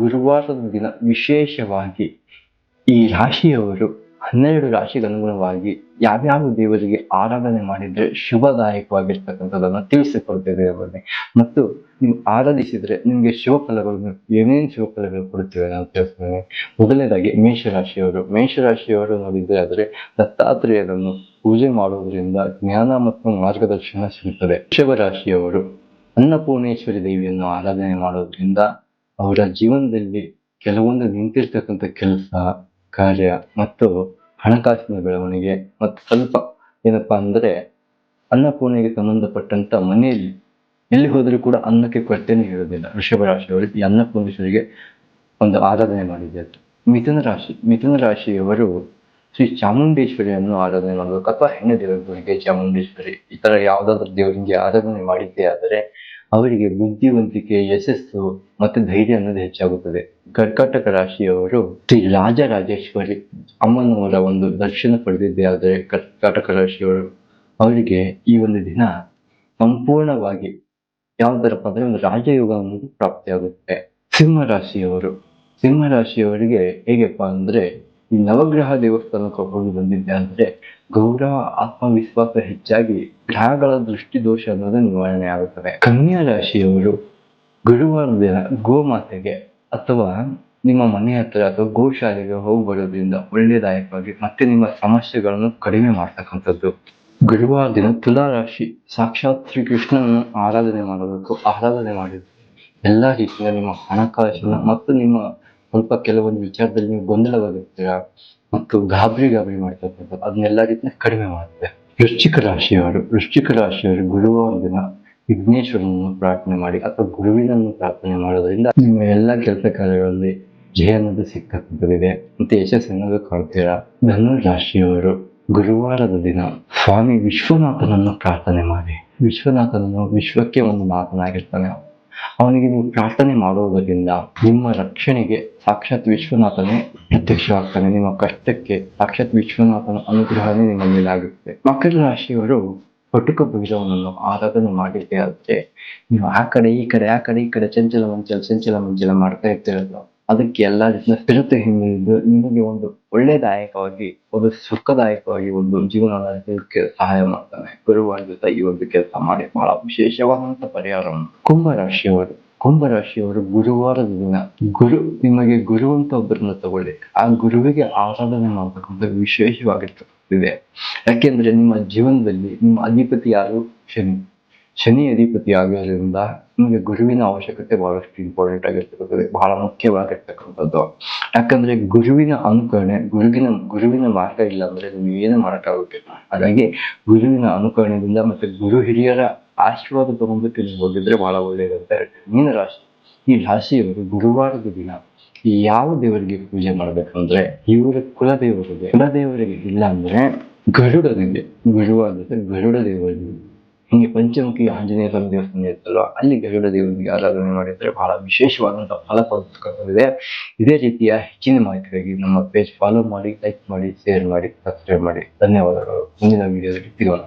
ಗುರುವಾರದ ದಿನ ವಿಶೇಷವಾಗಿ ಈ ರಾಶಿಯವರು 12 ರಾಶಿಗೆ ಅನುಗುಣವಾಗಿ ಯಾವ್ಯಾವ ದೇವರಿಗೆ ಆರಾಧನೆ ಮಾಡಿದ್ರೆ ಶುಭದಾಯಕವಾಗಿರ್ತಕ್ಕಂಥದ್ದನ್ನು ತಿಳಿಸಿಕೊಡ್ತೇವೆ ಬನ್ನಿ. ಮತ್ತು ನೀವು ಆರಾಧಿಸಿದ್ರೆ ನಿಮ್ಗೆ ಶುಭ ಫಲಗಳು ಏನೇನು ಶುಭ ಫಲಗಳು ಕೊಡುತ್ತೇವೆ ನಾವು ತಿಳಿಸ್ತೇವೆ. ಮೊದಲನೇದಾಗಿ ಮೇಷರಾಶಿಯವರು ನೋಡಿದ್ರೆ ಆದ್ರೆ ದತ್ತಾತ್ರೇಯರನ್ನು ಪೂಜೆ ಮಾಡುವುದರಿಂದ ಜ್ಞಾನ ಮತ್ತು ಮಾರ್ಗದರ್ಶನ ಸಿಗುತ್ತದೆ. ವೃಷಭ ರಾಶಿಯವರು ಅನ್ನಪೂರ್ಣೇಶ್ವರಿ ದೇವಿಯನ್ನು ಆರಾಧನೆ ಮಾಡೋದ್ರಿಂದ ಅವರ ಜೀವನದಲ್ಲಿ ಕೆಲವೊಂದು ನಿಂತಿರ್ತಕ್ಕಂಥ ಕೆಲಸ ಕಾರ್ಯ ಮತ್ತು ಹಣಕಾಸಿನ ಬೆಳವಣಿಗೆ ಮತ್ತು ಸ್ವಲ್ಪ ಏನಪ್ಪಾ ಅಂದ್ರೆ ಅನ್ನಪೂರ್ಣೆಗೆ ಸಂಬಂಧಪಟ್ಟಂತ ಮನೆಯಲ್ಲಿ ಎಲ್ಲಿ ಹೋದರೂ ಕೂಡ ಅನ್ನಕ್ಕೆ ಕೊರತೆನೇ ಇರೋದಿಲ್ಲ. ವೃಷಭ ರಾಶಿಯವರು ಈ ಅನ್ನಪೂರ್ಣೇಶ್ವರಿಗೆ ಒಂದು ಆರಾಧನೆ ಮಾಡಿದ್ದಾರೆ. ಮಿಥುನ ರಾಶಿಯವರು ಶ್ರೀ ಚಾಮುಂಡೇಶ್ವರಿಯನ್ನು ಆರಾಧನೆ ಮಾಡಬೇಕು, ಅಥವಾ ಹೆಣ್ಣು ದೇವರಿಗೆ ಚಾಮುಂಡೇಶ್ವರಿ ಈ ತರ ಯಾವ್ದಾದ್ರು ದೇವರಿಗೆ ಆರಾಧನೆ ಮಾಡಿದ್ದೇ ಆದರೆ ಅವರಿಗೆ ಬುದ್ಧಿವಂತಿಕೆ, ಯಶಸ್ಸು ಮತ್ತು ಧೈರ್ಯ ಅನ್ನೋದು ಹೆಚ್ಚಾಗುತ್ತದೆ. ಕರ್ಕಾಟಕ ರಾಶಿಯವರು ಶ್ರೀ ರಾಜರಾಜೇಶ್ವರಿ ಅಮ್ಮನವರ ಒಂದು ದರ್ಶನ ಪಡೆದಿದ್ದೇ ಆದರೆ ಕರ್ಕಾಟಕ ರಾಶಿಯವರು ಅವರಿಗೆ ಈ ಒಂದು ದಿನ ಸಂಪೂರ್ಣವಾಗಿ ಯಾವ್ದರಪ್ಪ ಅಂದ್ರೆ ಒಂದು ರಾಜಯೋಗ ಅನ್ನೋದು ಪ್ರಾಪ್ತಿಯಾಗುತ್ತೆ. ಸಿಂಹರಾಶಿಯವರಿಗೆ ಹೇಗೆಪ್ಪ ಅಂದ್ರೆ ಈ ನವಗ್ರಹ ದೇವಸ್ಥಾನಕ್ಕೆ ಹೋಗಿ ಬಂದಿದ್ದೆ ಅಂದ್ರೆ ಗೌರವ, ಆತ್ಮವಿಶ್ವಾಸ ಹೆಚ್ಚಾಗಿ ಗ್ರಹಗಳ ದೃಷ್ಟಿ ದೋಷ ಅನ್ನೋದು ನಿವಾರಣೆ ಆಗುತ್ತದೆ. ಕನ್ಯಾ ರಾಶಿಯವರು ಗುರುವಾರ ದಿನ ಗೋಮಾತೆಗೆ ಅಥವಾ ನಿಮ್ಮ ಮನೆ ಹತ್ರ ಅಥವಾ ಗೋಶಾಲೆಗೆ ಹೋಗಿ ಬರೋದ್ರಿಂದ ಒಳ್ಳೆಯದಾಯಕವಾಗಿ ಮತ್ತೆ ನಿಮ್ಮ ಸಮಸ್ಯೆಗಳನ್ನು ಕಡಿಮೆ ಮಾಡ್ತಕ್ಕಂಥದ್ದು. ಗುರುವಾರ ದಿನ ತುಲಾ ರಾಶಿ ಸಾಕ್ಷಾತ್ ಶ್ರೀ ಕೃಷ್ಣನನ್ನು ಆರಾಧನೆ ಮಾಡಬೇಕು. ಆರಾಧನೆ ಮಾಡಿದ್ರೆ ಎಲ್ಲಾ ರೀತಿಯ ನಿಮ್ಮ ಹಣಕಾಸಿನ ಮತ್ತು ನಿಮ್ಮ ಸ್ವಲ್ಪ ಕೆಲವೊಂದು ವಿಚಾರದಲ್ಲಿ ನೀವು ಗೊಂದಲವಾಗಿರ್ತೀರ ಮತ್ತು ಗಾಬರಿ ಮಾಡ್ತಕ್ಕಂಥದ್ದು ಅದನ್ನೆಲ್ಲ ರೀತಿಯ ಕಡಿಮೆ ಮಾಡುತ್ತೆ. ವೃಶ್ಚಿಕ ರಾಶಿಯವರು ಗುರುವಾರ ದಿನ ವಿಘ್ನೇಶ್ವರನನ್ನು ಪ್ರಾರ್ಥನೆ ಮಾಡಿ ಅಥವಾ ಗುರುವಿನನ್ನು ಪ್ರಾರ್ಥನೆ ಮಾಡೋದ್ರಿಂದ ನಿಮ್ಮ ಎಲ್ಲ ಕೆಲಸ ಕಾರ್ಯಗಳಲ್ಲಿ ಜಯ ಅನ್ನೋದು ಸಿಗ್ತಕ್ಕಂಥದ್ದಿದೆ ಮತ್ತೆ ಯಶಸ್ಸು ಅನ್ನೋದು ಕಾಣ್ತೀರಾ. ಧನುರಾಶಿಯವರು ಗುರುವಾರದ ದಿನ ಸ್ವಾಮಿ ವಿಶ್ವನಾಥನನ್ನು ಪ್ರಾರ್ಥನೆ ಮಾಡಿ. ವಿಶ್ವನಾಥನನ್ನು ವಿಶ್ವಕ್ಕೆ ಒಂದು ಮಾತನಾಗಿರ್ತಾನೆ, ಅವನಿಗೆ ನೀವು ಪ್ರಾರ್ಥನೆ ಮಾಡೋದರಿಂದ ನಿಮ್ಮ ರಕ್ಷಣೆಗೆ ಸಾಕ್ಷಾತ್ ವಿಶ್ವನಾಥನೇ ಪ್ರತ್ಯಕ್ಷವಾಗ್ತಾನೆ. ನಿಮ್ಮ ಕಷ್ಟಕ್ಕೆ ಸಾಕ್ಷಾತ್ ವಿಶ್ವನಾಥನ ಅನುಗ್ರಹನೇ ನಿಮ್ಮ ಮೇಲೆ ಆಗುತ್ತೆ. ಮಕರ ರಾಶಿಯವರು ಪಟುಕ ಬೀಜವನ್ನು ಆರಾಧನೆ ಮಾಡಿದ್ದೇ ಆದ್ರೆ ನೀವು ಆ ಕಡೆ ಈ ಕಡೆ ಚಂಚಲ ಮಂಚಲ ಮಾಡ್ತಾ ಇರ್ತಿರಲ್ಲ, ಅದಕ್ಕೆ ಎಲ್ಲಾ ರೀತಿಯ ಸ್ಥಿರತೆ ಹಿಂದೆ ನಿಮಗೆ ಒಂದು ಒಳ್ಳೆದಾಯಕವಾಗಿ ಒಂದು ಸುಖದಾಯಕವಾಗಿ ಒಂದು ಜೀವನ ನಡೆಸಲಿಕ್ಕೆ ಸಹಾಯ ಮಾಡ್ತಾನೆ. ಗುರುವಾರ ಜೊತೆ ಈ ಒಂದು ಕೆಲಸ ಮಾಡಿ ಬಹಳ ವಿಶೇಷವಾದಂತ ಪರಿಹಾರವನ್ನು. ಕುಂಭರಾಶಿಯವರು ಗುರುವಾರದ ದಿನ ನಿಮಗೆ ಗುರು ಅಂತ ಒಬ್ಬರನ್ನ ತಗೊಳ್ಳಿ. ಆ ಗುರುವಿಗೆ ಆರಾಧನೆ ಮಾಡತಕ್ಕಂಥ ವಿಶೇಷವಾಗಿರ್ತದೆ. ಯಾಕೆಂದ್ರೆ ನಿಮ್ಮ ಜೀವನದಲ್ಲಿ ನಿಮ್ಮ ಅಧಿಪತಿ ಯಾರು? ಶನಿ ಅಧಿಪತಿ ಆಗಿರೋದ್ರಿಂದ ನಿಮಗೆ ಗುರುವಿನ ಅವಶ್ಯಕತೆ ಬಹಳಷ್ಟು ಇಂಪಾರ್ಟೆಂಟ್ ಆಗಿರ್ತಕ್ಕಂಥದ್ದು, ಬಹಳ ಮುಖ್ಯವಾಗಿರ್ತಕ್ಕಂಥದ್ದು. ಯಾಕಂದ್ರೆ ಗುರುವಿನ ಅನುಕರಣೆ, ಗುರುವಿನ ಮಾರ್ಗ ಇಲ್ಲ ಅಂದ್ರೆ ನೀವು ಏನು ಮಾಡೋಕ್ಕಾಗುತ್ತಿಲ್ಲ. ಹಾಗಾಗಿ ಗುರುವಿನ ಅನುಕರಣೆಯಿಂದ ಮತ್ತೆ ಗುರು ಹಿರಿಯರ ಆಶೀರ್ವಾದ ತಗೊಂಡ್ಬಿಟ್ಟು ನೀವು ಹೋಗಿದ್ರೆ ಬಹಳ ಒಳ್ಳೆಯದಂತ. ಮೀನರಾಶಿ, ಈ ರಾಶಿಯವರು ಗುರುವಾರದ ದಿನ ಯಾವ ದೇವರಿಗೆ ಪೂಜೆ ಮಾಡ್ಬೇಕಂದ್ರೆ ಇವರ ಕುಲದೇವರಿಗೆ ಇಲ್ಲ ಅಂದ್ರೆ ಗರುಡ ದೇವರಿಗೆ ಹಿಂಗೆ ಪಂಚಮುಖಿ ಆಂಜನೇಯ ಸ್ವಾಮಿ ದೇವಸ್ಥಾನ ಇರ್ತಲ್ವ, ಅಲ್ಲಿ ಗರುಡ ದೇವರಿಗೆ ಆರಾಧನೆ ಮಾಡಿದ್ರೆ ಬಹಳ ವಿಶೇಷವಾದಂತಹ ಫಲ ಕೊಡುತ್ತದೆ. ಇದೇ ರೀತಿಯ ಹೆಚ್ಚಿನ ಮಾಹಿತಿಗಾಗಿ ನಮ್ಮ ಪೇಜ್ ಫಾಲೋ ಮಾಡಿ, ಲೈಕ್ ಮಾಡಿ, ಶೇರ್ ಮಾಡಿ, ಸಬ್ಸ್ಕ್ರೈಬ್ ಮಾಡಿ. ಧನ್ಯವಾದಗಳು. ಮುಂದಿನ ವಿಡಿಯೋದಲ್ಲಿ ಸಿಗೋಣ.